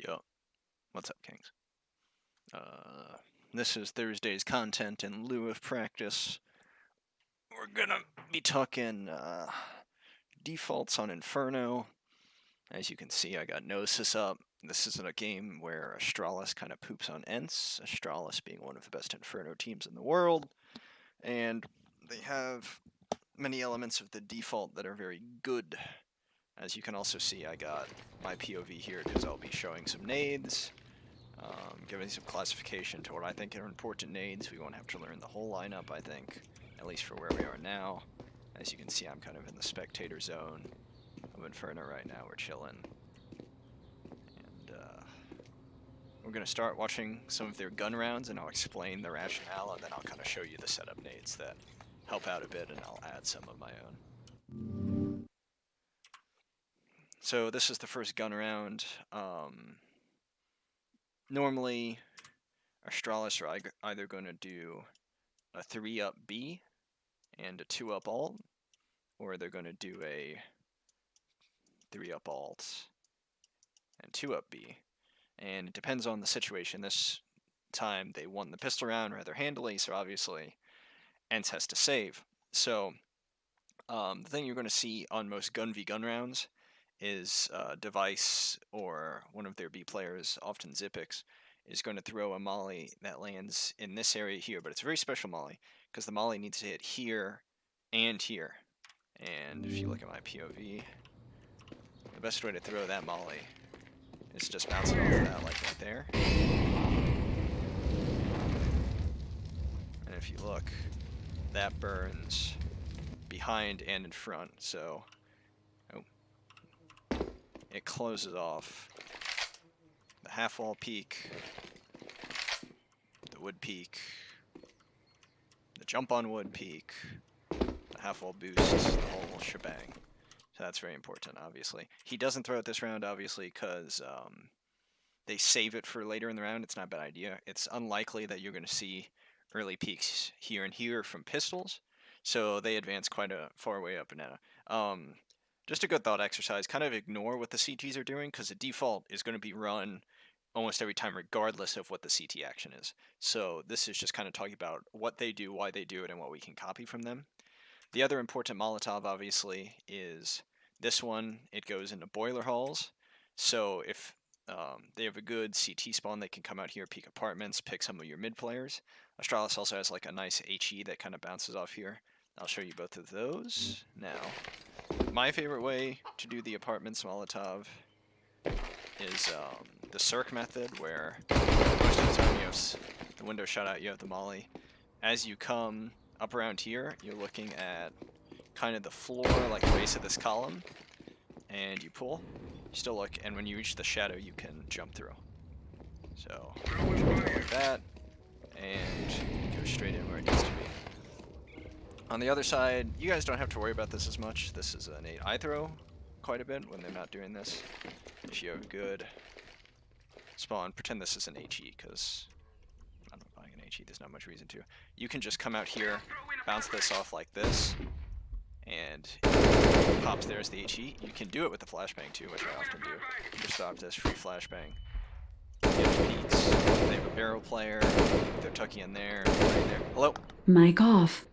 Yo, what's up, Kings? This is Thursday's content in lieu of practice. We're gonna be talking defaults on Inferno. As you can see, I got Gnosis up. This isn't a game where Astralis kind of poops on Ents, Astralis being one of the best Inferno teams in the world, and they have many elements of the default that are very good. As you can also see, I got my POV here because I'll be showing some nades. Giving some classification to what I think are important nades. We won't have to learn the whole lineup, I think, at least for where we are now. As you can see, I'm kind of in the spectator zone of Inferno right now. We're chilling. And we're going to start watching some of their gun rounds, and I'll explain the rationale, and then I'll kind of show you the setup nades that help out a bit, and I'll add some of my own. So this is the first gun round. Normally, Astralis are either going to do a 3-up B and a 2-up alt, or they're going to do a 3-up alt and 2-up B. And it depends on the situation. This time they won the pistol round rather handily, so obviously Ents has to save. So the thing you're going to see on most gun v gun rounds is Device or one of their B players, often Zipix, is going to throw a molly that lands in this area here, but it's a very special molly because the molly needs to hit here and here. And if you look at my POV, the best way to throw that molly is just bounce it off that, like right there. And if you look, that burns behind and in front, so it closes off the half-wall peak, the wood peak, the jump-on-wood peak, the half-wall boost, the whole shebang. So that's very important, obviously. He doesn't throw it this round, obviously, because they save it for later in the round. It's not a bad idea. It's unlikely that you're going to see early peaks here and here from pistols, so they advance quite a far way up now. Just a good thought exercise, kind of ignore what the CTs are doing, because the default is going to be run almost every time regardless of what the CT action is. So this is just kind of talking about what they do, why they do it, and what we can copy from them. The other important Molotov, obviously, is this one. It goes into boiler halls. So if they have a good CT spawn, they can come out here, peek apartments, pick some of your mid players. Astralis also has like a nice HE that kind of bounces off here. I'll show you both of those now. My favorite way to do the apartments Molotov is the circ method, where most of the time you have the window shut out, you have the molly. As you come up around here, you're looking at kind of the floor, like the base of this column, and you pull. You still look, and when you reach the shadow, you can jump through. So, jump through like that, and go straight in where it needs to be. On the other side, you guys don't have to worry about this as much. This is an 8 I throw quite a bit when they're not doing this. If you have good spawn, pretend this is an HE, because I'm not buying an HE, there's not much reason to. You can just come out here, bounce this off like this, and it pops there as the HE. You can do it with the flashbang too, which I often do. Just stop this, free flashbang. Get peeks. They have a barrel player, they're tucking in there, right there. Hello? Mic off.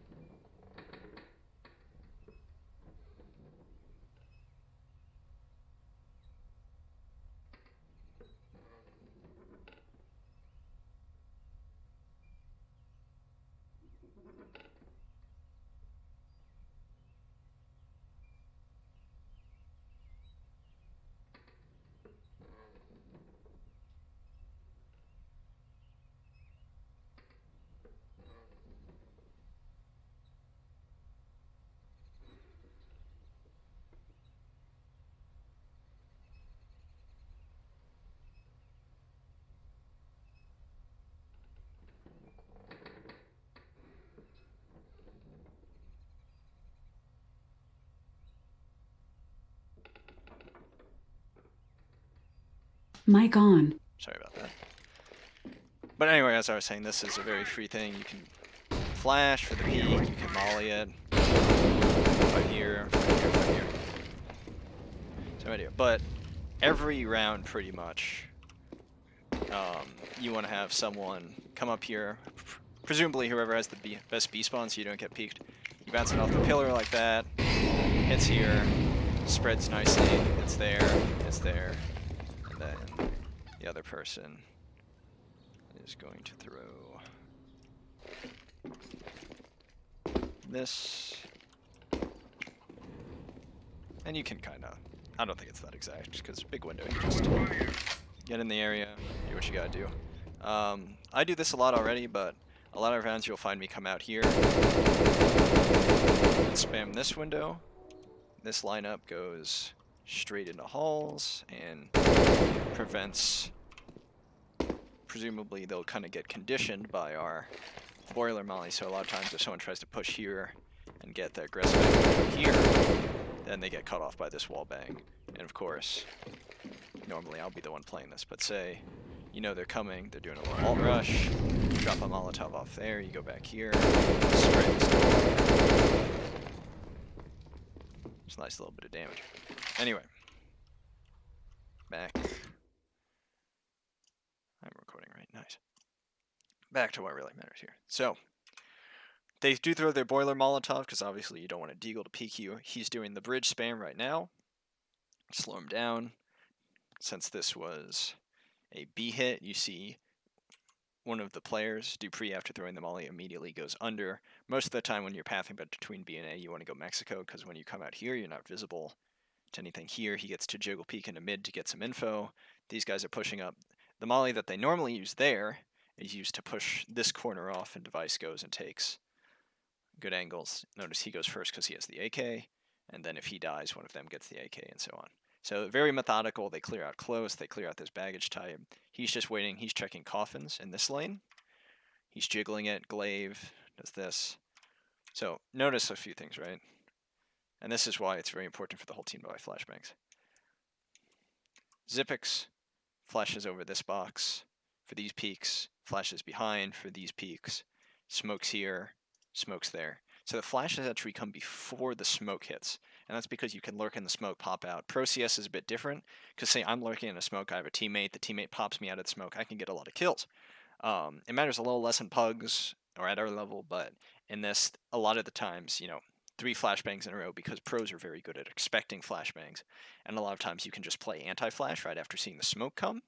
Mic on. Sorry about that. But anyway, as I was saying, this is a very free thing. You can flash for the peak, you can molly it. Right here, right here, right here. So right here. But every round, pretty much, you want to have someone come up here, presumably whoever has the best B spawn so you don't get peeked. You bounce it off the pillar like that, hits here, spreads nicely, it's there, and then the other person is going to throw this. And you can kind of, I don't think it's that exact, because big window, you just get in the area, do what you gotta do. I do this a lot already, but a lot of rounds you'll find me come out here and spam this window. This lineup goes straight into halls and prevents, presumably they'll kind of get conditioned by our boiler molly, so a lot of times if someone tries to push here and get the aggressive here, then they get cut off by this wall bang. And of course, normally I'll be the one playing this, but say, you know they're coming, they're doing a little alt rush, drop a Molotov off there, you go back here, spray this door. It's a nice little bit of damage. Anyway, back. I'm recording right, nice. Back to what really matters here. So, they do throw their boiler Molotov, because obviously you don't want a Deagle to peek you. He's doing the bridge spam right now. Slow him down. Since this was a B hit, you see one of the players, Dupree, after throwing the molly, immediately goes under. Most of the time when you're pathing between B and A, you want to go Mexico, because when you come out here, you're not visible to anything here. He gets to jiggle peek into mid to get some info. These guys are pushing up. The molly that they normally use there is used to push this corner off, and Device goes and takes good angles. Notice he goes first because he has the AK, and then if he dies, one of them gets the AK, and so on. So very methodical. They clear out close. They clear out this baggage type. He's just waiting. He's checking coffins in this lane. He's jiggling it. Glaive does this. So notice a few things, right? And this is why it's very important for the whole team to buy flashbangs. Zipix flashes over this box for these peaks. Flashes behind for these peaks. Smokes here. Smokes there. So the flashes actually come before the smoke hits. And that's because you can lurk in the smoke, pop out. Pro CS is a bit different, because say I'm lurking in a smoke, I have a teammate, the teammate pops me out of the smoke, I can get a lot of kills. It matters a little less in pugs, or at our level, but in this, a lot of the times, 3 flashbangs in a row, because pros are very good at expecting flashbangs. And a lot of times you can just play anti-flash right after seeing the smoke come.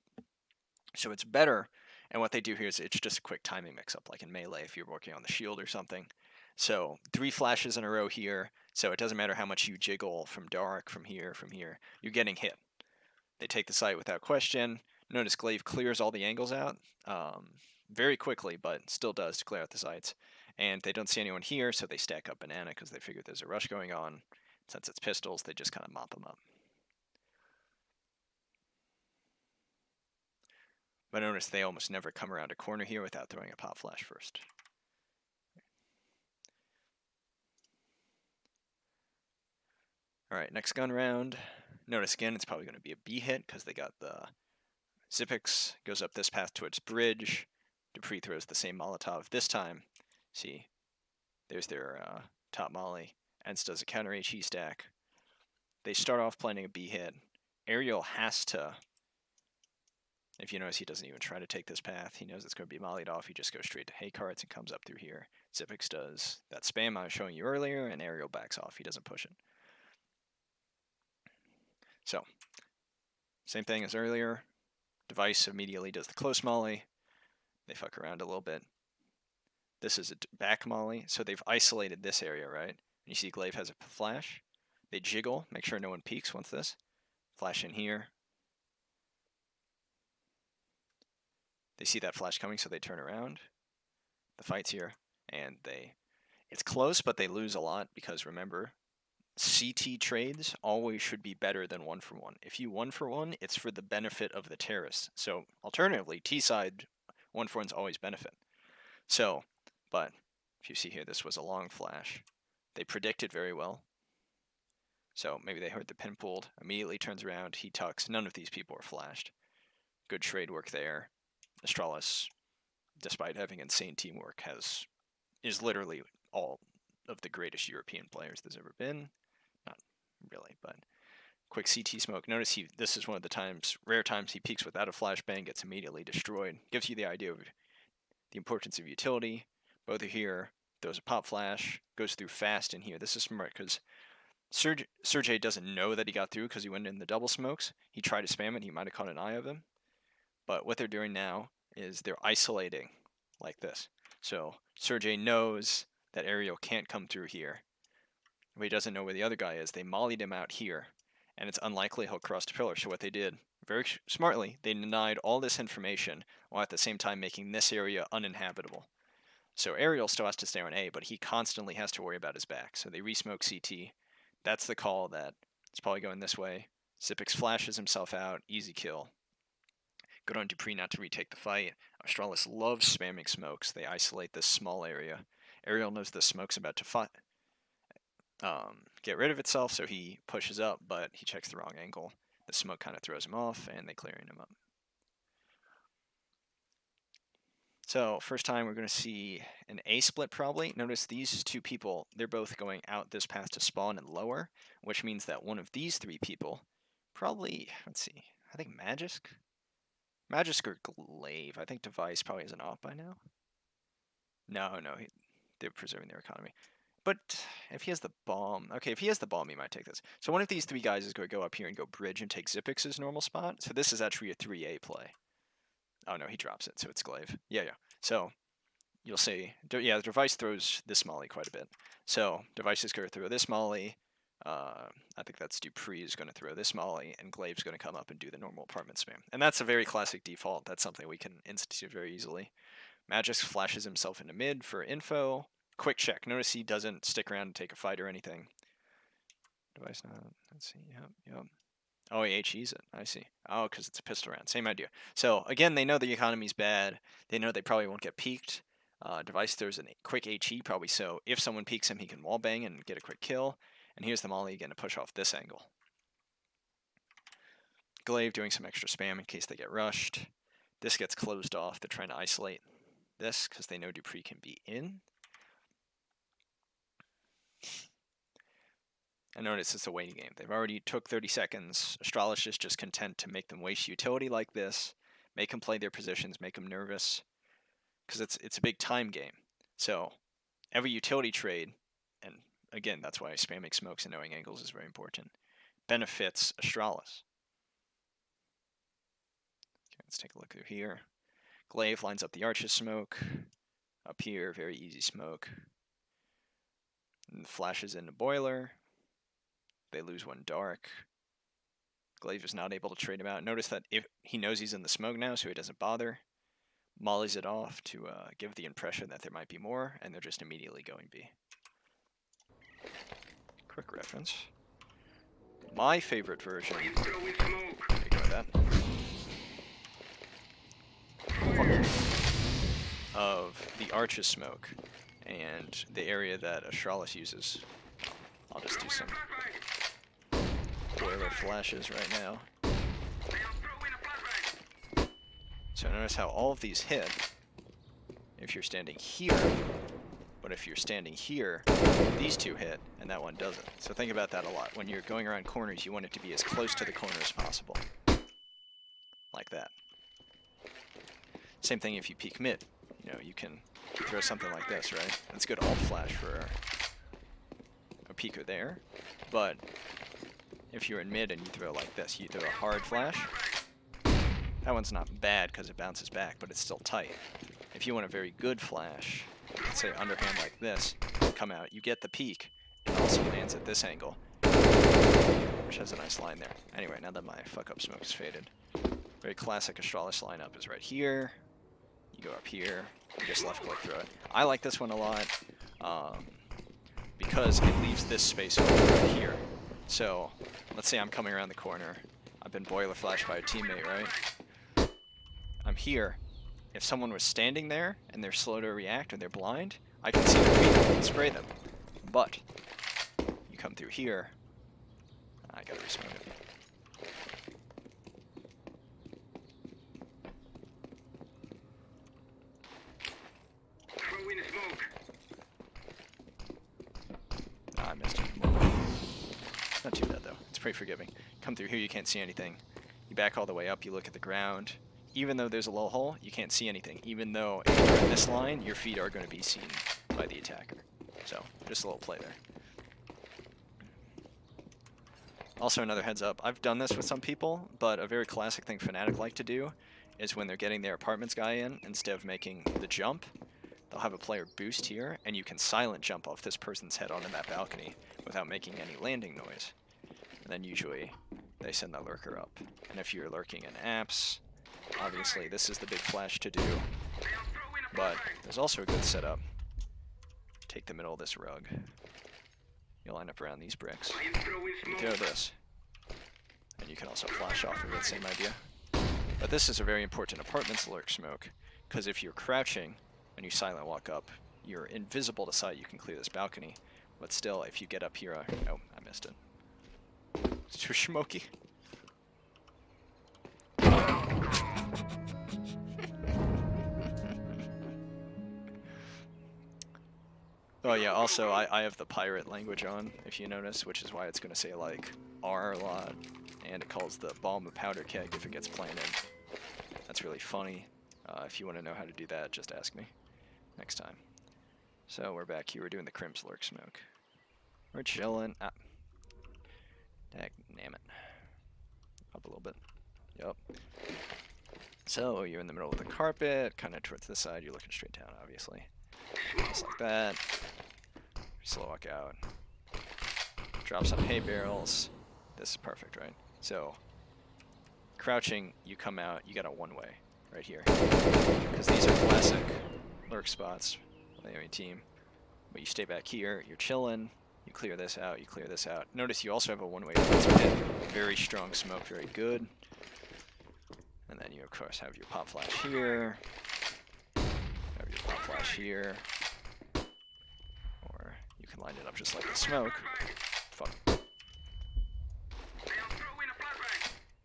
So it's better, and what they do here is it's just a quick timing mix-up, like in Melee if you're working on the shield or something. So 3 flashes in a row here, so it doesn't matter how much you jiggle from dark, from here, you're getting hit. They take the site without question. Notice Glaive clears all the angles out very quickly, but still does to clear out the sites. And they don't see anyone here, so they stack up Banana because they figure there's a rush going on. Since it's pistols, they just kind of mop them up. But notice they almost never come around a corner here without throwing a pop flash first. Alright, next gun round. Notice again, it's probably going to be a B hit because they got the Zipix, goes up this path towards bridge. Dupree throws the same Molotov this time. See, there's their top molly. Ents does a counter HE stack. They start off planning a B hit. Ariel has to, if you notice, he doesn't even try to take this path. He knows it's going to be mollied off. He just goes straight to hay carts and comes up through here. Zipix does that spam I was showing you earlier, and Ariel backs off. He doesn't push it. So, same thing as earlier. Device immediately does the close molly. They fuck around a little bit. This is a back molly, so they've isolated this area, right? You see Glaive has a flash. They jiggle, make sure no one peeks once this. Flash in here. They see that flash coming, so they turn around. The fight's here, and it's close, but they lose a lot because remember, CT trades always should be better than 1-for-1. If you 1-for-1, it's for the benefit of the terrorists. So alternatively, T side 1-for-1's always benefit. So, but if you see here, this was a long flash. They predicted very well. So maybe they heard the pin pulled, immediately turns around, he tucks. None of these people are flashed. Good trade work there. Astralis, despite having insane teamwork, is literally all of the greatest European players there's ever been. Not really, but Quick CT smoke. Notice this is one of the rare times he peeks without a flashbang, gets immediately destroyed. Gives you the idea of the importance of utility. Both are here. Throws a pop flash. Goes through fast in here. This is smart because Sergey doesn't know that he got through because he went in the double smokes. He tried to spam it. He might have caught an eye of him. But what they're doing now is they're isolating like this. So Sergey knows that Ariel can't come through here. But he doesn't know where the other guy is. They mollied him out here. And it's unlikely he'll cross the pillar. So what they did, very smartly, they denied all this information while at the same time making this area uninhabitable. So Ariel still has to stay on A, but he constantly has to worry about his back. So they resmoke CT. That's the call that it's probably going this way. Zipix flashes himself out. Easy kill. Good on Dupree not to retake the fight. Australis loves spamming smokes. They isolate this small area. Ariel knows the smoke's about to get rid of itself, so he pushes up, but he checks the wrong angle. The smoke kind of throws him off, and they clearing him up. So first time we're going to see an A split probably. Notice these two people, they're both going out this path to spawn and lower, which means that one of these three people, probably, let's see, I think Magisk or Glaive. I think Device probably isn't off by now. No, they're preserving their economy. But if he has the bomb, okay, if he has the bomb, he might take this. So one of these three guys is going to go up here and go bridge and take Zipix's normal spot. So this is actually a 3A play. Oh no, he drops it, so it's Glaive. Yeah. So you'll see, yeah, the Device throws this molly quite a bit. So Device is going to throw this molly. I think that's Dupree is going to throw this molly, and Glaive's going to come up and do the normal apartment spam. And that's a very classic default. That's something we can institute very easily. Magisk flashes himself into mid for info. Quick check. Notice he doesn't stick around and take a fight or anything. Device not. Let's see. Yep. Oh, he HEs it. I see. Oh, because it's a pistol round. Same idea. So, again, they know the economy's bad. They know they probably won't get peeked. Device throws a quick HE, probably so if someone peeks him, he can wallbang and get a quick kill. And here's the molly again to push off this angle. Glaive doing some extra spam in case they get rushed. This gets closed off. They're trying to isolate this because they know Dupree can be in. And notice it's a waiting game. They've already took 30 seconds. Australis is just content to make them waste utility like this, make them play their positions, make them nervous, because it's a big time game. So every utility trade, and again, that's why spamming smokes and knowing angles is very important, benefits Australis. Okay, let's take a look through here. Glaive lines up the Arches smoke. Up here, very easy smoke. And flashes into Boiler. They lose one dark. Glaive is not able to trade him out. Notice that if he knows he's in the smoke now, so he doesn't bother. Mollies it off to give the impression that there might be more, and they're just immediately going B. Quick reference. My favorite version. Ignore that. Of the Arches smoke and the area that Australis uses. I'll just do some Boiler flashes right now. So notice how all of these hit if you're standing here, but if you're standing here, these two hit, and that one doesn't. So think about that a lot. When you're going around corners, you want it to be as close to the corner as possible. Like that. Same thing if you peek mid. You know, you can throw something like this, right? That's good alt flash for a peeker there, but if you're in mid and you throw like this, you throw a hard flash, that one's not bad because it bounces back, but it's still tight. If you want a very good flash, let's say underhand like this, come out, you get the peek, it also lands at this angle, which has a nice line there. Anyway, now that my fuck-up smoke is faded, very classic Australis lineup is right here. You go up here, you just left-click through it. I like this one a lot because it leaves this space open right here. So, let's say I'm coming around the corner. I've been boiler flashed by a teammate, right? I'm here. If someone was standing there and they're slow to react or they're blind, I can see them and spray them. But you come through here, I gotta resmoke it. I missed it. Not too bad though. It's pretty forgiving. Come through here, you can't see anything. You back all the way up, you look at the ground. Even though there's a low hole, you can't see anything. Even though if you're in this line, your feet are going to be seen by the attacker. So, just a little play there. Also, another heads up, I've done this with some people, but a very classic thing Fnatic like to do is when they're getting their apartments guy in, instead of making the jump, they'll have a player boost here, and you can silent jump off this person's head onto that balcony without making any landing noise. And then usually they send the lurker up. And if you're lurking in apps, obviously this is the big flash to do, but there's also a good setup. Take the middle of this rug. You line up around these bricks. You throw this. And you can also flash off of it, same idea. But this is a very important apartments lurk smoke, because if you're crouching and you silent walk up, you're invisible to sight, you can clear this balcony. But still, if you get up here, oh, I missed it. It's too smoky. Oh yeah, also I have the pirate language on, if you notice, which is why it's going to say like R a lot, and it calls the bomb a powder keg if it gets planted. That's really funny. If you want to know how to do that, just ask me next time. So we're back here, we're doing the Crim's Lurk smoke. We're chilling. Ah. Damn it. Up a little bit. Yup. So you're in the middle of the carpet, kind of towards this side, you're looking straight down, obviously. Just like that. Slow walk out. Drop some hay barrels. This is perfect, right? So, crouching, you come out, you got a one-way right here. Because these are classic lurk spots on the enemy team. But you stay back here, you're chilling, you clear this out, you clear this out. Notice you also have a one-way pit. Very strong smoke, very good. And then you, of course, have your pop flash here. Have your pop flash here. Or you can line it up just like the smoke. Fuck.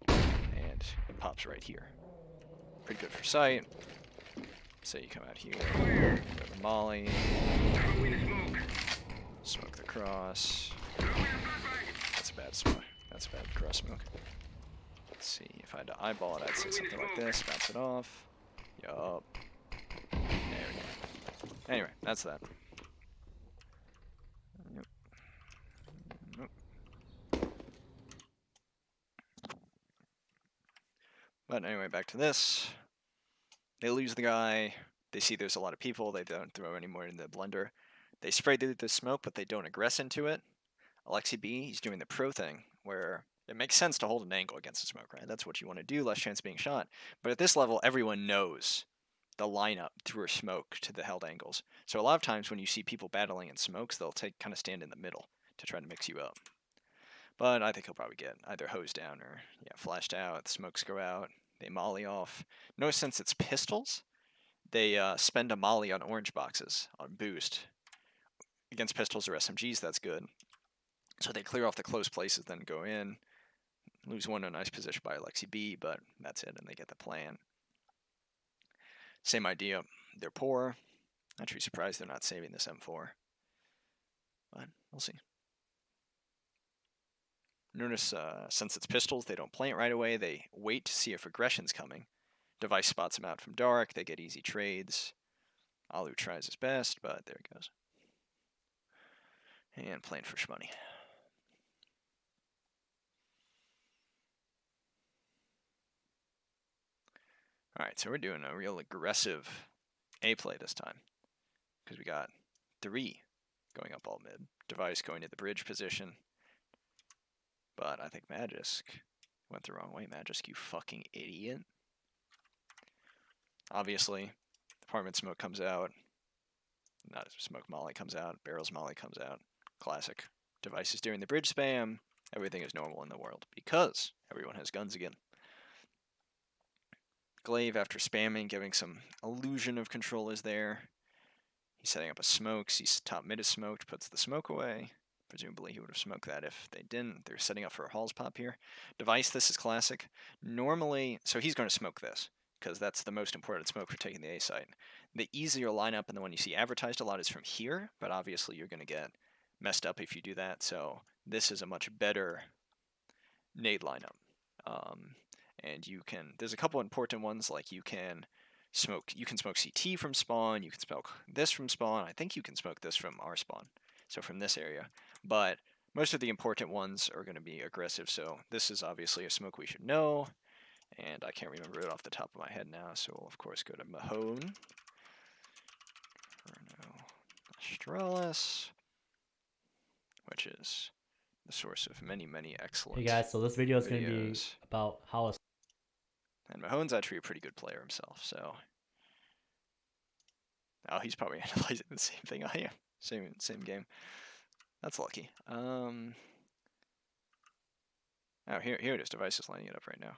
And it pops right here. Pretty good for sight. So you come out here, go to Molly, smoke the cross. That's a bad smoke. That's a bad cross smoke. Let's see, if I had to eyeball it, I'd say something like this, bounce it off. Yup. There we go. Anyway, that's that. Nope. Nope. But anyway, back to this. They lose the guy. They see there's a lot of people. They don't throw any more in the blender. They spray through the smoke, but they don't aggress into it. Alexi B, he's doing the pro thing, where it makes sense to hold an angle against the smoke, right? That's what you want to do, less chance of being shot. But at this level, everyone knows the lineup through a smoke to the held angles. So a lot of times when you see people battling in smokes, they'll kind of stand in the middle to try to mix you up. But I think he'll probably get either hosed down or flashed out. The smokes go out. They molly off. No, since it's pistols, they spend a molly on orange boxes on boost. Against pistols or SMGs, that's good. So they clear off the close places, then go in. Lose one in a nice position by Alexi B, but that's it, and they get the plan. Same idea. They're poor. Actually surprised they're not saving this M4. But we'll see. Notice, since it's pistols, they don't plant right away. They wait to see if aggression's coming. Device spots them out from dark. They get easy trades. Alu tries his best, but there it goes. And playing for shmoney. Alright, so we're doing a real aggressive A play this time. Because we got 3 going up all mid. Device going to the bridge position. But I think Magisk went the wrong way. Magisk, you fucking idiot. Obviously, apartment smoke comes out. Not smoke molly comes out. Barrels molly comes out. Classic. Device is doing the bridge spam. Everything is normal in the world. Because everyone has guns again. Glaive, after spamming, giving some illusion of control, is there. He's setting up a smoke. Sees top mid is smoked. Puts the smoke away. Presumably he would have smoked that if they didn't. They're setting up for a Hall's pop here. Device, this is classic. Normally, so he's going to smoke this, because that's the most important smoke for taking the A site. The easier lineup and the one you see advertised a lot is from here, but obviously you're going to get messed up if you do that, so this is a much better nade lineup. And you can, there's a couple important ones, like you can smoke CT from spawn, you can smoke this from spawn, I think you can smoke this from our spawn, so from this area. But most of the important ones are going to be aggressive, so this is obviously a smoke we should know, and I can't remember it off the top of my head now, so we'll of course go to Mahone. Inferno Australis, which is the source of many, many excellent Hey guys, so this video is going to be videos. about how a And Mahone's actually a pretty good player himself, so. Oh, he's probably analyzing the same thing I am. Same game. That's lucky. Oh, here it is. Device is lining it up right now.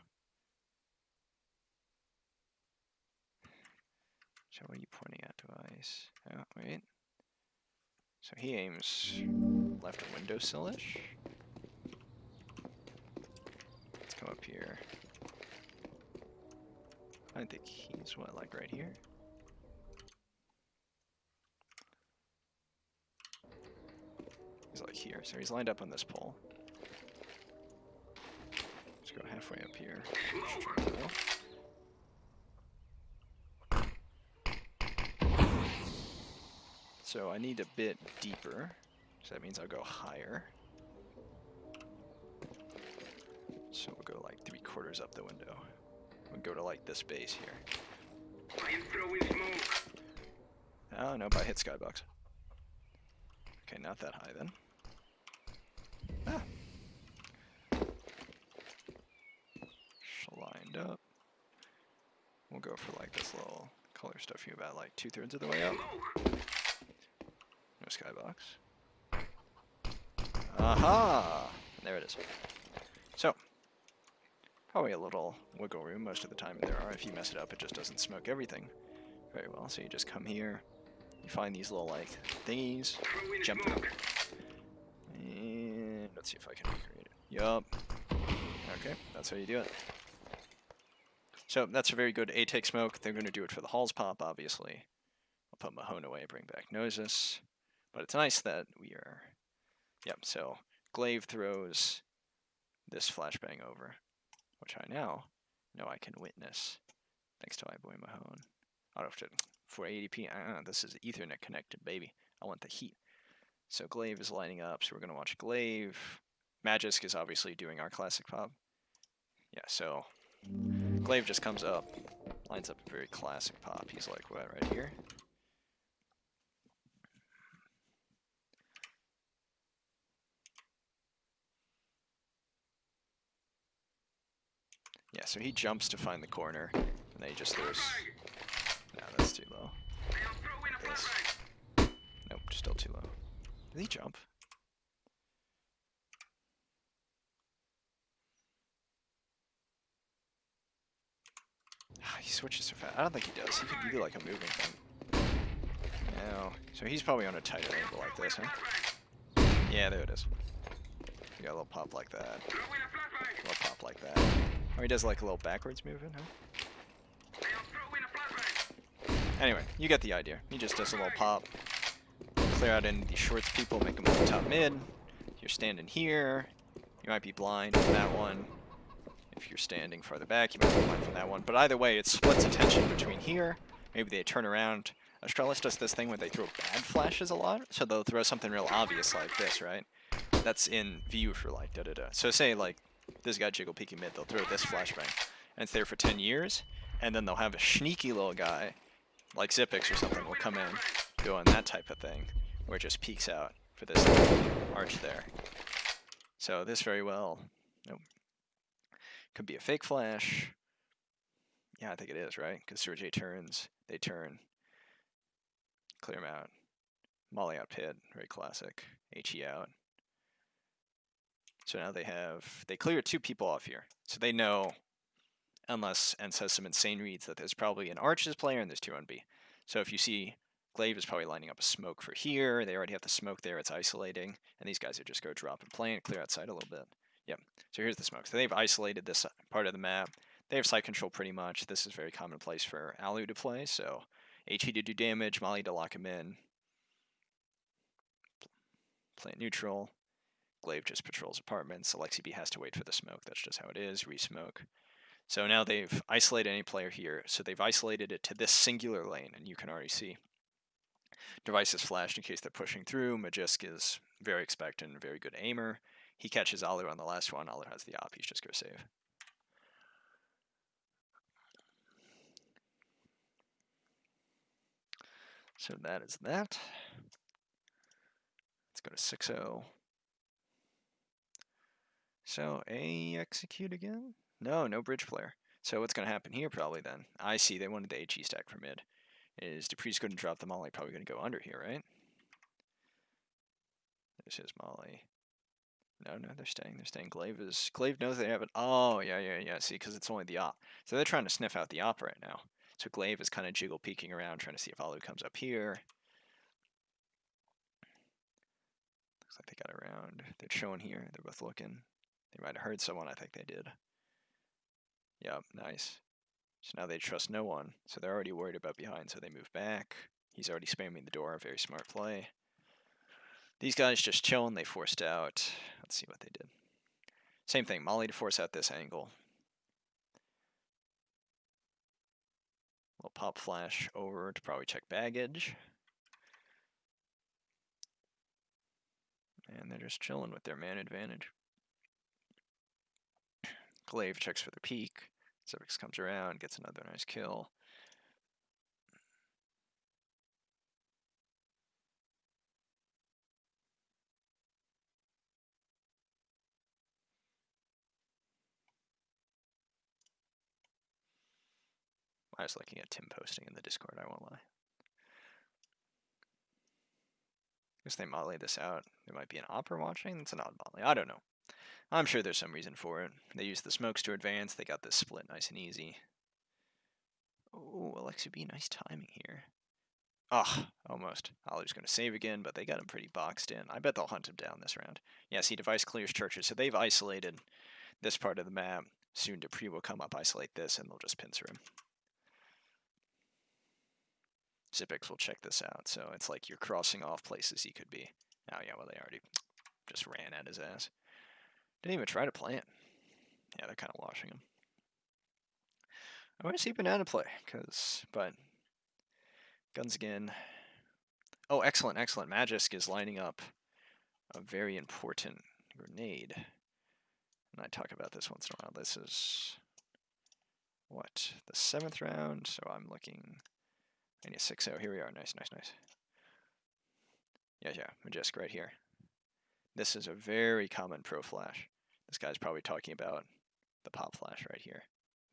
So what are you pointing at, device? Oh, wait. So he aims left windowsill-ish. Let's come up here. I think he's what, like right here? He's like here, so he's lined up on this pole. Let's go halfway up here. So I need a bit deeper, so that means I'll go higher. So we'll go like 3/4 up the window. We'll go to like this base here. I am throwing smoke. Oh, nope, I hit skybox. Okay, not that high then. Ah. Lined up. We'll go for like this little color stuff here, about like 2/3 of the way up. No skybox. Aha! There it is. So, probably a little wiggle room most of the time there are. If you mess it up, it just doesn't smoke everything very well. So you just come here, you find these little like thingies, jump them. And let's see if I can recreate it. Yup. Okay, that's how you do it. So that's a very good A-take smoke. They're going to do it for the halls pop, obviously. I'll put Mahone away, bring back Noses. But it's nice that we are... Yep, so Glaive throws this flashbang over, which I now know I can witness, thanks to my boy Mahone. Auto 480p, this is Ethernet connected, baby. I want the heat. So Glaive is lining up, so we're going to watch Glaive. Magisk is obviously doing our classic pop. Yeah, so Glaive just comes up, lines up a very classic pop. He's like, what, right here? Yeah, so he jumps to find the corner, and then he just throws... No, that's too low. This. Nope, still too low. Did he jump? He switches so fast. I don't think he does. He could do like a moving thing. No. So he's probably on a tighter angle like this, huh? Yeah, there it is. You got a little pop like that. A little pop like that. Or he does like a little backwards movement, huh? Anyway, you get the idea. He just does a little pop. Clear out any of these shorts people, make them move top mid. You're standing here. You might be blind from that one. If you're standing farther back, you might be blind from that one. But either way, it splits attention between here. Maybe they turn around. Australis does this thing where they throw bad flashes a lot. So they'll throw something real obvious like this, right? That's in view for like da-da-da. So say like this guy jiggle peeking mid, they'll throw this flashbang. And it's there for 10 years. And then they'll have a sneaky little guy, like Zipix or something, will come in doing that type of thing. Where it just peeks out for this arch there. So this very well, nope. Could be a fake flash. Yeah, I think it is, right? Because Sergey turns, they turn. Clear him out. Molly out pit, very classic. HE out. So now they clear 2 people off here. So they know, unless Ents has some insane reads, that there's probably an Arches player and there's 2 on B. So if you see Glaive is probably lining up a smoke for here. They already have the smoke there. It's isolating. And these guys are just go drop and play and clear outside a little bit. Yep. So here's the smoke. So they've isolated this part of the map. They have site control pretty much. This is very commonplace for Alu to play. So HE to do damage, Molly to lock him in. Play neutral. Glaive just patrols apartments. Alexi B has to wait for the smoke. That's just how it is. Re-smoke. So now they've isolated any player here. So they've isolated it to this singular lane, and you can already see device is flashed in case they're pushing through. Magisk is very expectant and very good aimer. He catches Alu on the last one. Alu has the op. He's just go save. So that is that. Let's go to 6-0. So A execute again? No, no bridge player. So what's going to happen here probably then? I see they wanted the HE stack for mid. Is Dupree's going to drop the molly? Probably going to go under here, right? There's his molly. No, they're staying. They're staying. Glaive knows they have it. Oh, yeah. See, because it's only the op. So they're trying to sniff out the op right now. So Glaive is kind of jiggle peeking around, trying to see if Alu comes up here. Looks like they got around. They're showing here. They're both looking. They might have heard someone. I think they did. Yep, nice. So now they trust no one. So they're already worried about behind, so they move back. He's already spamming the door. Very smart play. These guys just chilling. They forced out. Let's see what they did. Same thing. Molly to force out this angle. Little pop flash over to probably check baggage. And they're just chilling with their man advantage. Glaive checks for the peak. Zivix comes around, gets another nice kill. I was looking at Tim posting in the Discord, I won't lie. Guess they molly this out. There might be an opera watching. That's an odd molly. I don't know. I'm sure there's some reason for it. They use the smokes to advance. They got this split nice and easy. Oh, Alexi B, nice timing here. Ah, almost. Alu's going to save again, but they got him pretty boxed in. I bet they'll hunt him down this round. Yeah, see, device clears churches, so they've isolated this part of the map. Soon Dupree will come up, isolate this, and they'll just pincer him. Zipix will check this out, so it's like you're crossing off places he could be. Oh yeah, well they already just ran at his ass. Didn't even try to plant. Yeah, they're kind of washing him. I want to see Banana play, but guns again. Oh, excellent. Magisk is lining up a very important grenade. And I talk about this once in a while. This is, what, the 7th round? So I'm looking, I need a 6-0. Here we are. Nice. Yeah, Magisk right here. This is a very common pro flash. This guy's probably talking about the pop flash right here.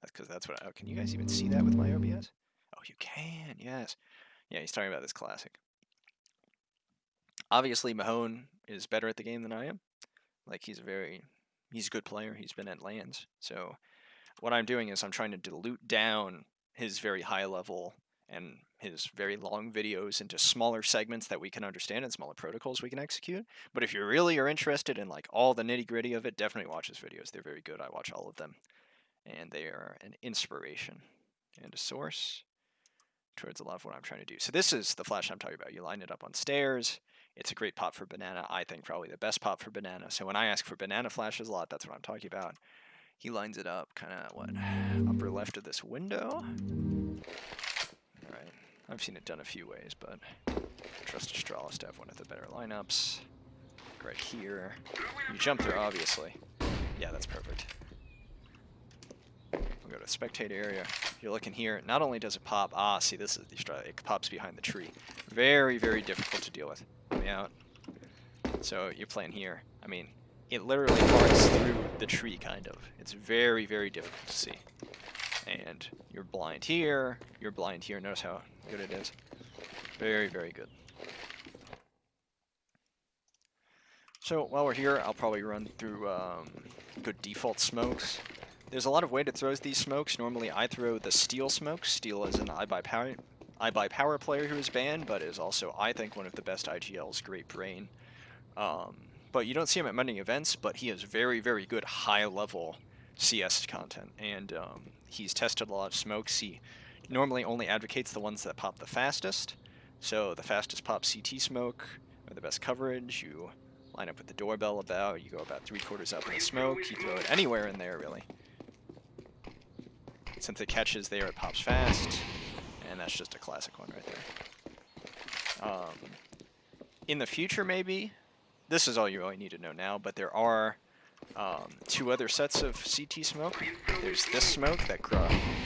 That's because that's what, can you guys even see that with my OBS? Oh, you can, yes. Yeah, he's talking about this classic. Obviously, Mahone is better at the game than I am. Like, he's a good player. He's been at LANs. So what I'm doing is I'm trying to dilute down his very high level and his very long videos into smaller segments that we can understand and smaller protocols we can execute. But if you really are interested in like all the nitty gritty of it, definitely watch his videos. They're very good. I watch all of them. And they are an inspiration and a source towards a lot of what I'm trying to do. So this is the flash I'm talking about. You line it up on stairs. It's a great pop for Banana. I think probably the best pop for Banana. So when I ask for Banana flashes a lot, that's what I'm talking about. He lines it up kind of, what, upper left of this window? Alright, I've seen it done a few ways, but I trust Astralis to have one of the better lineups. Like right here. You jump there, obviously. Yeah, that's perfect. We'll go to the spectator area. You're looking here. Not only does it pop, see, this is the Astralis. It pops behind the tree. Very, very difficult to deal with. Let me out. So you're playing here. I mean, it literally arcs through the tree, kind of. It's very, very difficult to see. And you're blind here. Notice how good it is. Very, very good. So while we're here, I'll probably run through good default smokes. There's a lot of way to throw these smokes. Normally I throw the steel smokes. Steel is an I buy power player who is banned, but is also, I think, one of the best IGLs. Great brain. But you don't see him at many events, but he has very, very good high-level CS content. And he's tested a lot of smokes. He normally only advocates the ones that pop the fastest. So the fastest pop CT smoke, or the best coverage, you line up with the doorbell about. You go about 3/4 up in the smoke. You throw it anywhere in there, really. Since it catches there, it pops fast. And that's just a classic one right there. In the future, maybe, this is all you really need to know now, but there are 2 other sets of CT smoke. There's this smoke that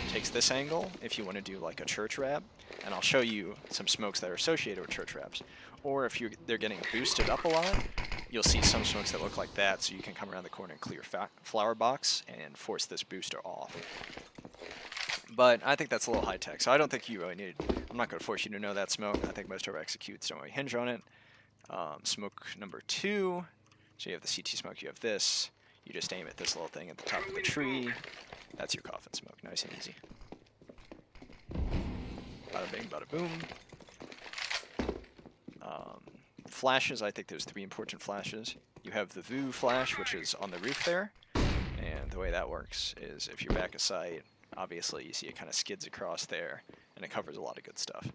takes this angle if you want to do like a church wrap, and I'll show you some smokes that are associated with church wraps. Or if they're getting boosted up a lot, you'll see some smokes that look like that, so you can come around the corner and clear flower box and force this booster off. But I think that's a little high tech, so I don't think you really need. I'm not going to force you to know that smoke. I think most of our executes don't really hinge on it. Smoke number 2. So you have the CT smoke, you have this. You just aim at this little thing at the top of the tree. That's your coffin smoke, nice and easy. Bada bing, bada boom. Flashes, I think there's 3 important flashes. You have the VU flash, which is on the roof there. And the way that works is if you're back of sight, obviously you see it kind of skids across there, and it covers a lot of good stuff.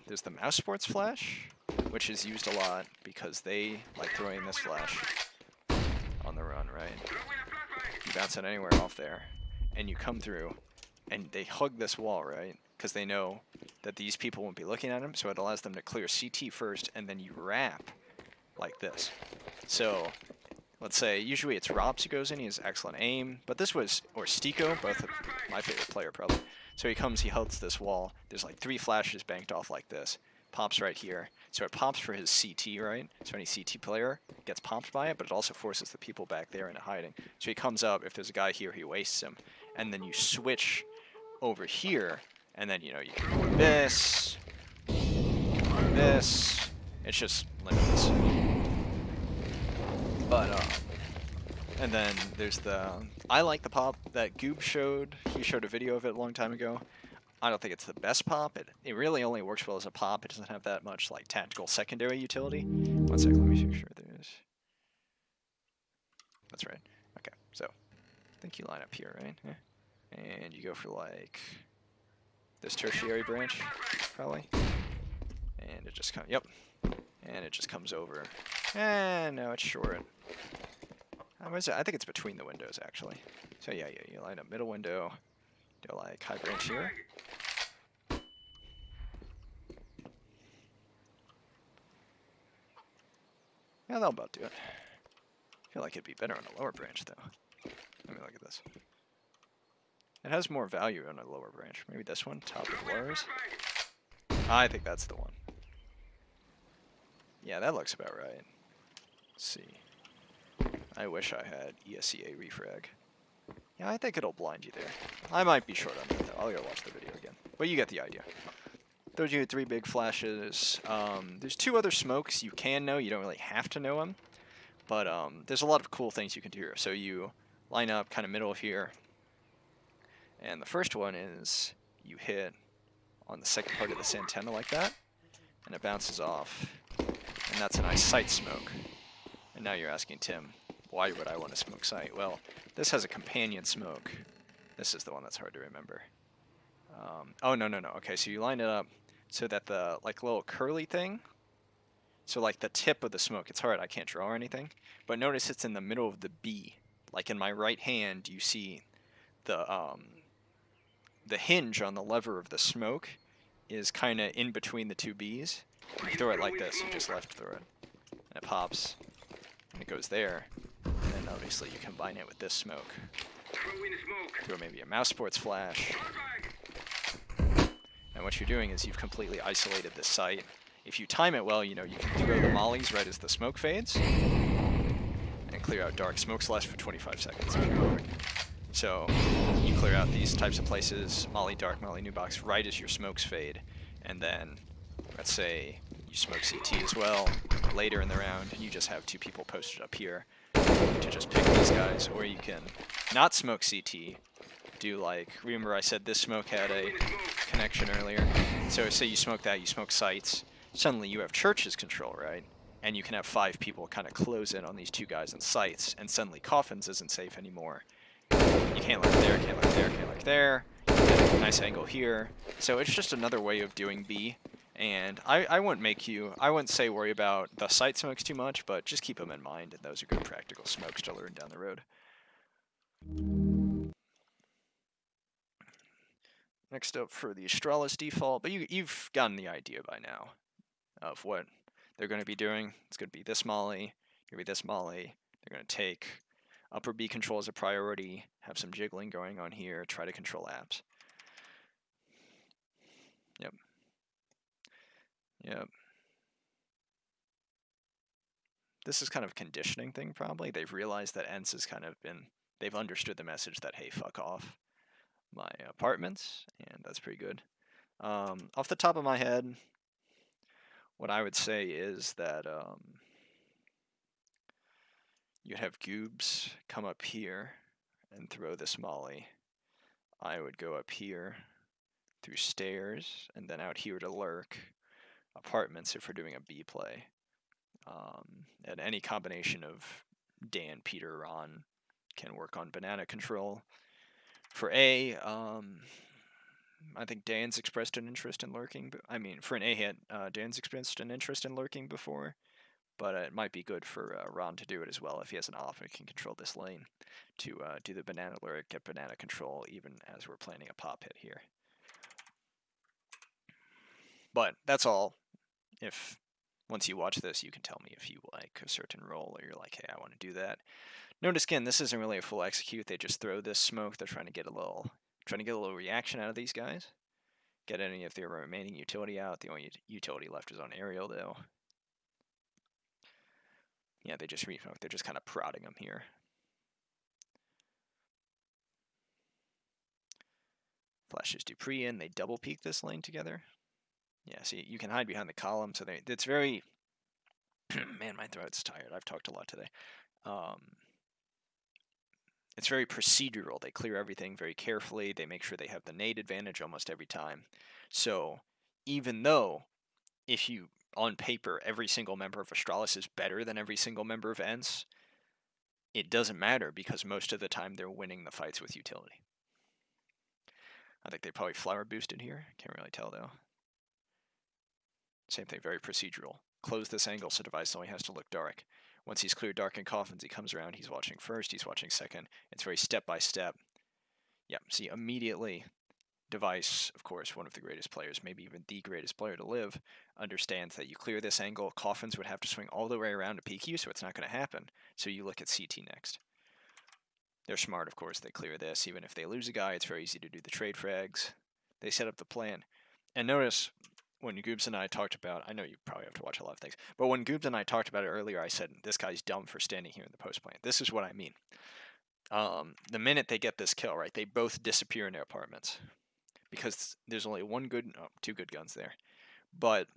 There's the mouse sports flash, which is used a lot because they like throwing this flash on the run, right? You bounce it anywhere off there, and you come through, and they hug this wall, right? Because they know that these people won't be looking at them, so it allows them to clear CT first, and then you wrap like this. So let's say usually it's Robs who goes in, he has excellent aim, but this was, or Stico, both of my favorite player probably. So he comes, he hugs this wall, there's like 3 flashes banked off like this, pops right here. So it pops for his CT, right? So any CT player gets popped by it, but it also forces the people back there into hiding. So he comes up, if there's a guy here, he wastes him. And then you switch over here, and then, you know, you can go like this, you can go like this. It's just limitless. But, and then there's the, I like the pop that Goob showed. He showed a video of it a long time ago. I don't think it's the best pop. It really only works well as a pop. It doesn't have that much like tactical secondary utility. One second, let me make sure there's. That's right. Okay, so I think you line up here, right? Yeah. And you go for like this tertiary branch, probably. And it just comes. Yep. And it just comes over. And no, it's short. How is it? I think it's between the windows actually. So yeah, you line up middle window. Do like high branch here. Yeah, that'll about do it. I feel like it'd be better on a lower branch, though. Let me look at this. It has more value on a lower branch. Maybe this one, top of lowers. I think that's the one. Yeah, that looks about right. Let's see. I wish I had ESCA refrag. Yeah, I think it'll blind you there. I might be short on that, though. I'll go watch the video again. But you get the idea. Those are your 3 big flashes. There's 2 other smokes you can know. You don't really have to know them. But there's a lot of cool things you can do here. So you line up kind of middle of here. And the first one is you hit on the second part of this antenna like that. And it bounces off. And that's a nice sight smoke. And now you're asking, Tim, why would I want to smoke sight? Well, this has a companion smoke. This is the one that's hard to remember. Oh, no. Okay, so you line it up so that the like little curly thing, so like the tip of the smoke, it's hard, I can't draw or anything, but notice it's in the middle of the B. Like in my right hand, you see the hinge on the lever of the smoke is kind of in between the 2 B's. You throw it like this, you just left throw it, and it pops, and it goes there, and then obviously you combine it with this smoke. Throw maybe a mouse sports flash. And what you're doing is you've completely isolated the site. If you time it well, you know, you can throw the mollies right as the smoke fades and clear out dark. Smokes last for 25 seconds if you're moving. So you clear out these types of places, molly dark, molly new box, right as your smokes fade. And then, let's say you smoke CT as well later in the round, and you just have 2 people posted up here to just pick these guys. Or you can not smoke CT, do like, remember I said this smoke had a connection earlier, so say you smoke that, you smoke sights, suddenly you have churches control, right? And you can have 5 people kind of close in on these 2 guys in sights, and suddenly coffins isn't safe anymore. You can't look there, can't look there, can't look there, you get a nice angle here, so it's just another way of doing B, And I wouldn't say worry about the site smokes too much, but just keep them in mind, and those are good practical smokes to learn down the road. Next up for the Astralis default, but you've gotten the idea by now of what they're going to be doing. It's going to be this molly, going to be this molly. They're going to take upper B control as a priority, have some jiggling going on here, try to control apps. Yep. Yep. This is kind of a conditioning thing, probably. They've realized that ENS has kind of been, they've understood the message that, hey, fuck off my apartments, and that's pretty good. Off the top of my head, what I would say is that you'd have Goobs come up here and throw this molly. I would go up here through stairs and then out here to lurk apartments if we're doing a B play. And any combination of Dan, Peter, Ron can work on banana control. For A, I think Dan's expressed an interest in lurking. I mean, for an A hit, Dan's expressed an interest in lurking before, but it might be good for Ron to do it as well if he has an off and can control this lane to do the banana lurk, get banana control, even as we're planning a pop hit here. But that's all. If once you watch this, you can tell me if you like a certain role or you're like, hey, I want to do that. Notice again, this isn't really a full execute. They just throw this smoke. They're trying to get a little reaction out of these guys. Get any of their remaining utility out. The only utility left is on aerial, though. Yeah, they just resmoke. They're just kind of prodding them here. Flashes Dupree in. They double peek this lane together. Yeah, see, you can hide behind the column. So it's very... Man, my throat's tired. I've talked a lot today. It's very procedural. They clear everything very carefully. They make sure they have the nade advantage almost every time. So even though if you, on paper, every single member of Astralis is better than every single member of ENS, it doesn't matter because most of the time they're winning the fights with utility. I think they probably flower boosted here. Can't really tell though. Same thing, very procedural. Close this angle so device only has to look dark. Once he's cleared dark and coffins, he comes around, he's watching first, he's watching second. It's very step by step. Yep, see, immediately, device, of course, one of the greatest players, maybe even the greatest player to live, understands that you clear this angle, coffins would have to swing all the way around to peek you, so it's not going to happen. So you look at CT next. They're smart, of course, they clear this. Even if they lose a guy, it's very easy to do the trade frags. They set up the plan. And notice, when Goobs and I talked about, I know you probably have to watch a lot of things, but when Goobs and I talked about it earlier, I said, this guy's dumb for standing here in the post plan. This is what I mean. The minute they get this kill, right, they both disappear in their apartments. Because there's only two good guns there. But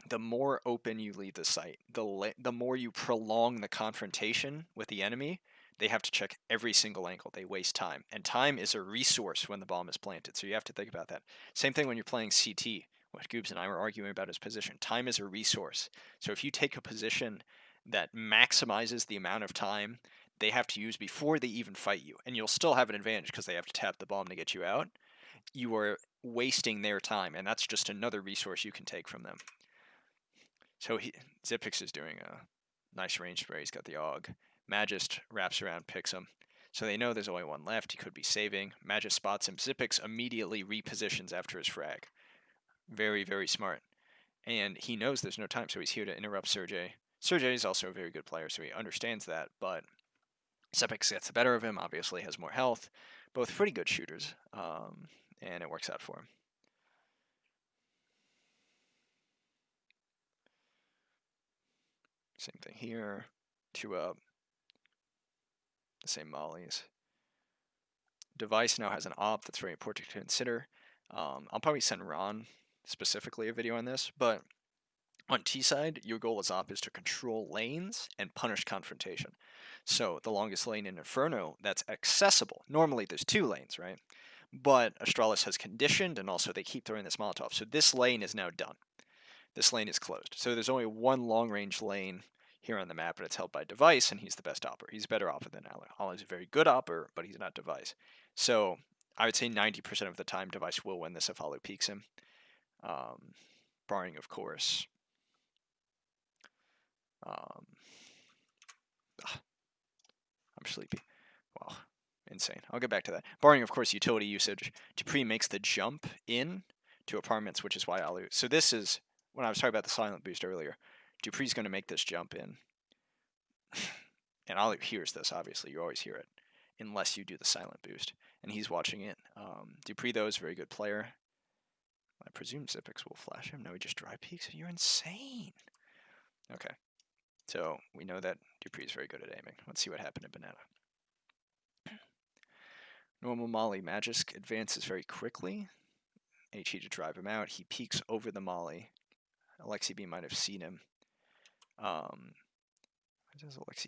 the more open you leave the site, the more you prolong the confrontation with the enemy. They have to check every single angle. They waste time. And time is a resource when the bomb is planted. So you have to think about that. Same thing when you're playing CT. What Goobs and I were arguing about his position. Time is a resource. So if you take a position that maximizes the amount of time they have to use before they even fight you, and you'll still have an advantage because they have to tap the bomb to get you out, you are wasting their time, and that's just another resource you can take from them. So Zipix is doing a nice range spray. He's got the AUG. Magist wraps around, picks him. So they know there's only one left. He could be saving. Magist spots him. Zipix immediately repositions after his frag. Very, very smart. And he knows there's no time, so he's here to interrupt Sergey. Sergey is also a very good player, so he understands that, but Zipix gets the better of him, obviously has more health. Both pretty good shooters, and it works out for him. Same thing here. 2 up. The same mollies. Device now has an op that's very important to consider. I'll probably send Ron specifically a video on this, but on T side, your goal as op is to control lanes and punish confrontation. So the longest lane in Inferno that's accessible. Normally there's 2 lanes, right? But Astralis has conditioned, and also they keep throwing this Molotov. So this lane is now done. This lane is closed. So there's only one long-range lane here on the map, but it's held by Device, and he's the best opper. He's better opper than Alan. Alan's a very good opper, but he's not Device. So I would say 90% of the time Device will win this if Hollow peeks him. barring, of course. I'm sleepy. Wow, insane. I'll get back to that. Barring, of course, utility usage, Dupree makes the jump in to apartments, which is why I'll lose. So this is, when I was talking about the silent boost earlier, Dupree's going to make this jump in. And Ollie hears this, obviously. You always hear it, unless you do the silent boost. And he's watching it. Dupree, though, is a very good player. I presume Zipix will flash him. No, he just dry peeks. You're insane. Okay. So we know that Dupree is very good at aiming. Let's see what happened to Banana. Normal Molly Magisk advances very quickly. HE to drive him out. He peeks over the Molly. Alexi B might have seen him.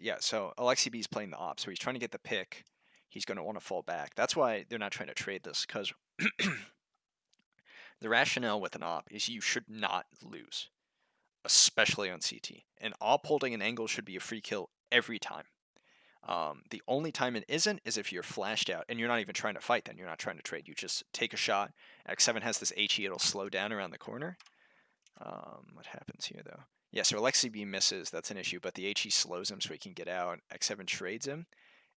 Yeah, so Alexi B is playing the op, so he's trying to get the pick. He's going to want to fall back. That's why they're not trying to trade this, because the rationale with an op is you should not lose, especially on CT. An op holding an angle should be a free kill every time. The only time it isn't is if you're flashed out, and you're not even trying to fight then. You're not trying to trade. You just take a shot. X7 has this HE. It'll slow down around the corner. What happens here, though? Yeah, so Alexi B misses. That's an issue, but the HE slows him so he can get out. X7 trades him,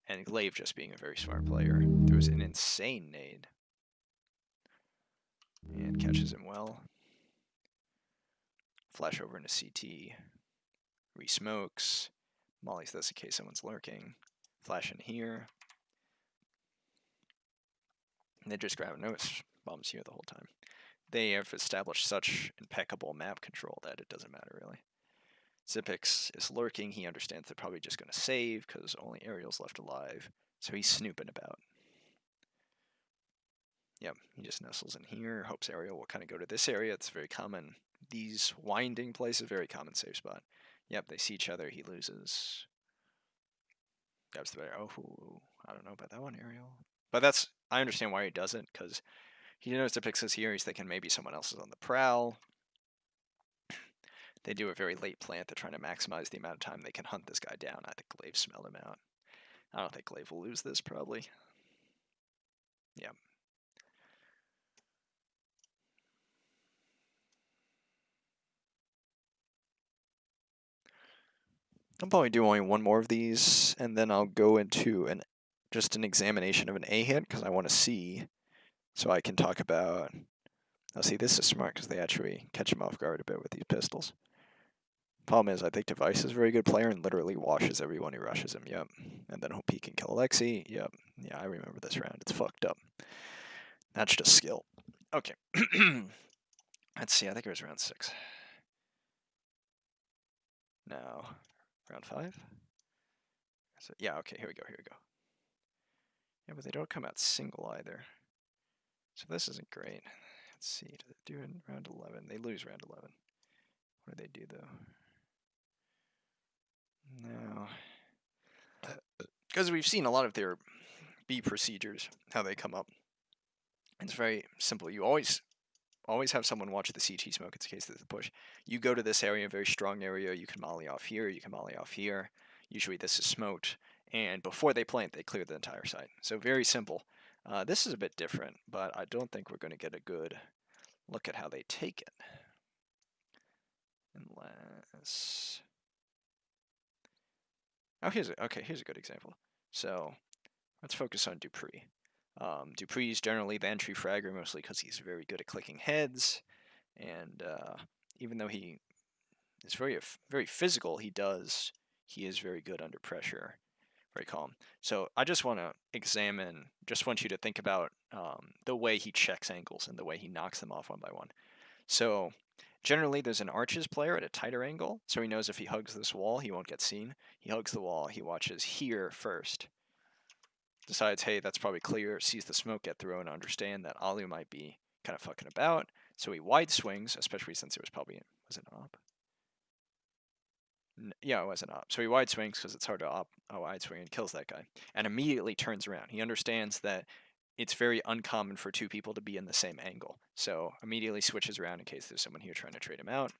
and Glaive, just being a very smart player, throws an insane nade and catches him well. Flash over into CT. Re-smokes. Molly's this in case someone's lurking. Flash in here. And they just grab no bombs here the whole time. They have established such impeccable map control that it doesn't matter, really. Zipix is lurking. He understands they're probably just going to save because only Ariel's left alive. So he's snooping about. Yep, he just nestles in here. Hopes Ariel will kind of go to this area. It's very common. These winding places, very common safe spot. Yep, they see each other. He loses. Grabs the bear. Oh, I don't know about that one, Ariel. But that's, I understand why he doesn't, because he knows Zipix is here. He's thinking maybe someone else is on the prowl. They do a very late plant. They're trying to maximize the amount of time they can hunt this guy down. I think Glaive smelled him out. I don't think Glaive will lose this, probably. Yeah. I'll probably do only one more of these, and then I'll go into just an examination of an A hit, because I want to see, so I can talk about... Now see, this is smart, because they actually catch him off guard a bit with these pistols. Problem is, I think Device is a very good player and literally washes everyone who rushes him, yep. And then he'll peek and kill Alexi, yep. Yeah, I remember this round. It's fucked up. That's just skill. Okay. Let's see, I think it was round 6. Now, round 5? So, yeah, okay, here we go. Yeah, but they don't come out single either. So this isn't great. Let's see, do they do it in round 11? They lose round 11. What do they do, though? No. Because we've seen a lot of their B procedures, how they come up. It's very simple. You always have someone watch the CT smoke in case there's a push. You go to this area, very strong area, you can molly off here, you can molly off here. Usually this is smoked. And before they plant, they clear the entire site. So very simple. This is a bit different, but I don't think we're going to get a good look at how they take it. Unless... Oh, here's a good example. So let's focus on Dupree. Dupree's generally the entry fragger, mostly because he's very good at clicking heads, and even though he is very physical, he is very good under pressure, very calm. So I just want you to think about the way he checks angles and the way he knocks them off one by one. So generally there's an arches player at a tighter angle, so he knows if he hugs this wall, he won't get seen. He hugs the wall, he watches here first. Decides, hey, that's probably clear, sees the smoke get through, and understand that Alu might be kind of fucking about. So he wide swings, especially since it was probably, was it an op? Yeah, it was an op. So he wide swings because it's hard to op a wide swing and kills that guy. And immediately turns around. He understands that it's very uncommon for two people to be in the same angle. So immediately switches around in case there's someone here trying to trade him out.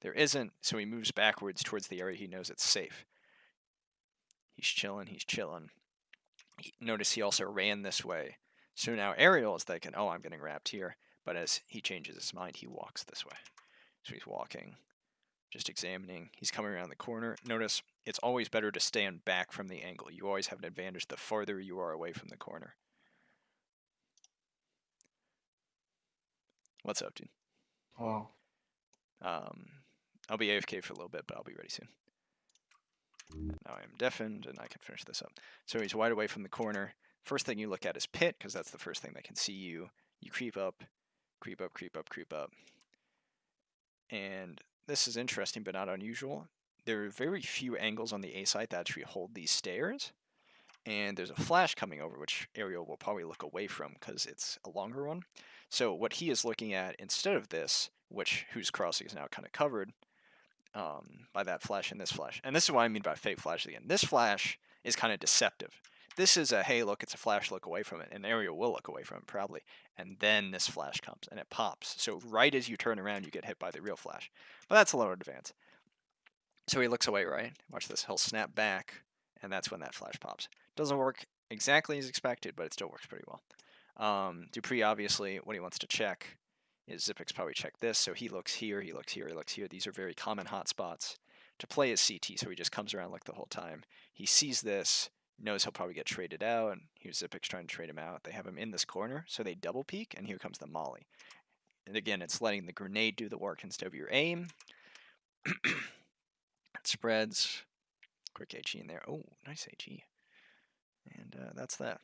There isn't, so he moves backwards towards the area he knows it's safe. He's chilling. Notice he also ran this way. So now Ariel is thinking, oh, I'm getting wrapped here. But as he changes his mind, he walks this way. So he's walking, just examining. He's coming around the corner. Notice it's always better to stand back from the angle. You always have an advantage the farther you are away from the corner. What's up, dude? Oh, I'll be AFK for a little bit, but I'll be ready soon. Now I am deafened, and I can finish this up. So he's wide away from the corner. First thing you look at is pit, because that's the first thing that can see you. You creep up, creep up, creep up, creep up. And this is interesting, but not unusual. There are very few angles on the A site that actually hold these stairs. And there's a flash coming over, which Ariel will probably look away from because it's a longer one. So what he is looking at instead of this, which whose crossing is now kind of covered by that flash and this flash. And this is what I mean by fake flash again. This flash is kind of deceptive. This is a, hey, look, it's a flash, look away from it. And Ariel will look away from it, probably. And then this flash comes, and it pops. So right as you turn around, you get hit by the real flash. But that's a little advanced. So he looks away, right? Watch this. He'll snap back, and that's when that flash pops. Doesn't work exactly as expected, but it still works pretty well. Dupree, obviously, what he wants to check is Zipix probably check this. So he looks here, he looks here, he looks here. These are very common hotspots to play as CT, so he just comes around like the whole time. He sees this, knows he'll probably get traded out, and here's Zipix trying to trade him out. They have him in this corner, so they double peek, and here comes the molly. And again, it's letting the grenade do the work instead of your aim. It spreads. Quick AG in there. Oh, nice AG. And that's that.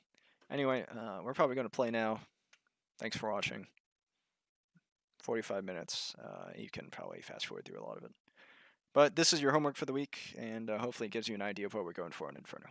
Anyway, we're probably going to play now. Thanks for watching. 45 minutes. You can probably fast forward through a lot of it. But this is your homework for the week, and hopefully it gives you an idea of what we're going for in Inferno.